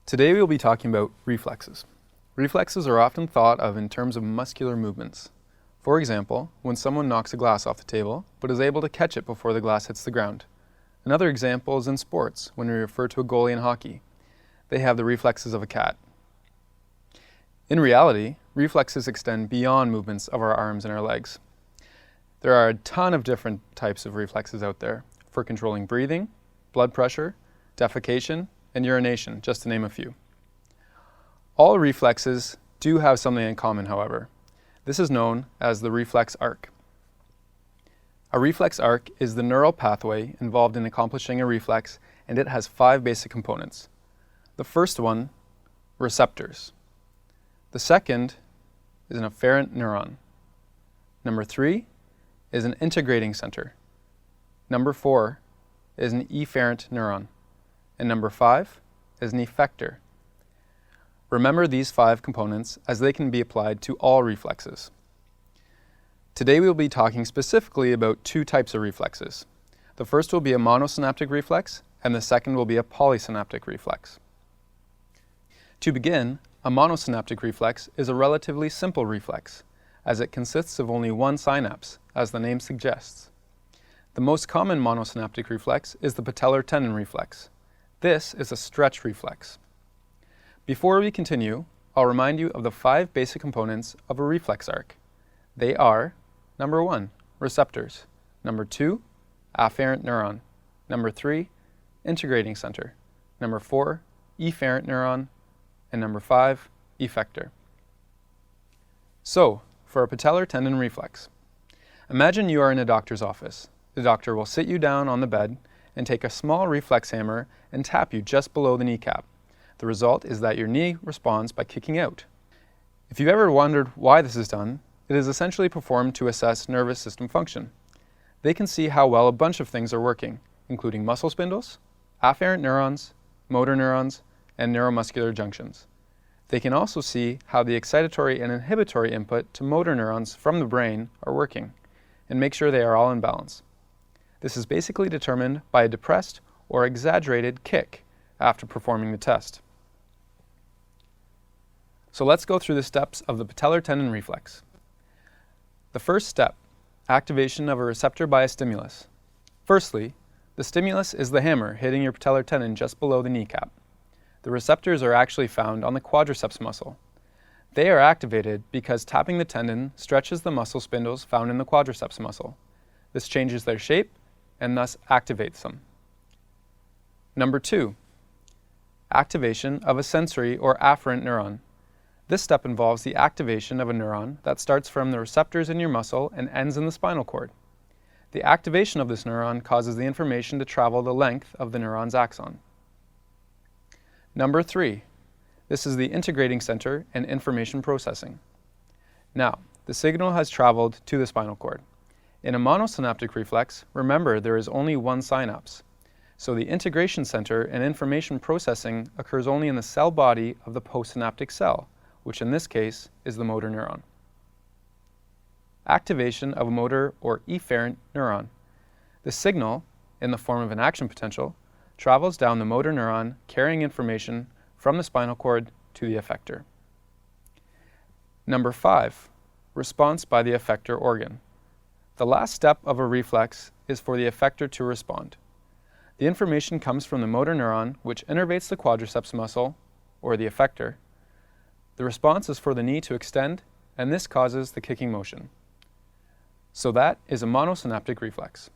Today we will be talking about reflexes. Reflexes are often thought of in terms of muscular movements. For example, when someone knocks a glass off the table, but is able to catch it before the glass hits the ground. Another example is in sports, when we refer to a goalie in hockey. They have the reflexes of a cat. In reality, reflexes extend beyond movements of our arms and our legs. There are a ton of different types of reflexes out there for controlling breathing, blood pressure, defecation, and urination, just to name a few. All reflexes do have something in common, however. This is known as the reflex arc. A reflex arc is the neural pathway involved in accomplishing a reflex, and it has 5 basic components. The first one, receptors. The second is an afferent neuron. Number 3 is an integrating center. Number 4 is an efferent neuron. And number 5 is an effector. Remember these 5 components as they can be applied to all reflexes. Today we will be talking specifically about 2 types of reflexes. The first will be a monosynaptic reflex, and the second will be a polysynaptic reflex. To begin, a monosynaptic reflex is a relatively simple reflex, as it consists of only one synapse, as the name suggests. The most common monosynaptic reflex is the patellar tendon reflex. This is a stretch reflex. Before we continue, I'll remind you of the 5 basic components of a reflex arc. They are, number 1, receptors, number 2, afferent neuron, number 3, integrating center, number 4, efferent neuron, and number 5, effector. So, for a patellar tendon reflex, imagine you are in a doctor's office. The doctor will sit you down on the bed and take a small reflex hammer and tap you just below the kneecap. The result is that your knee responds by kicking out. If you've ever wondered why this is done, it is essentially performed to assess nervous system function. They can see how well a bunch of things are working, including muscle spindles, afferent neurons, motor neurons, and neuromuscular junctions. They can also see how the excitatory and inhibitory input to motor neurons from the brain are working, and make sure they are all in balance. This is basically determined by a depressed or exaggerated kick after performing the test. So let's go through the steps of the patellar tendon reflex. The first step, activation of a receptor by a stimulus. Firstly, the stimulus is the hammer hitting your patellar tendon just below the kneecap. The receptors are actually found on the quadriceps muscle. They are activated because tapping the tendon stretches the muscle spindles found in the quadriceps muscle. This changes their shape and thus activates them. Number 2, activation of a sensory or afferent neuron. This step involves the activation of a neuron that starts from the receptors in your muscle and ends in the spinal cord. The activation of this neuron causes the information to travel the length of the neuron's axon. Number 3, this is the integrating center and information processing. Now, the signal has traveled to the spinal cord. In a monosynaptic reflex, remember there is only one synapse. So the integration center and information processing occurs only in the cell body of the postsynaptic cell, which in this case is the motor neuron. Activation of a motor or efferent neuron. The signal, in the form of an action potential, travels down the motor neuron carrying information from the spinal cord to the effector. Number 5, response by the effector organ. The last step of a reflex is for the effector to respond. The information comes from the motor neuron, which innervates the quadriceps muscle, or the effector. The response is for the knee to extend, and this causes the kicking motion. So that is a monosynaptic reflex.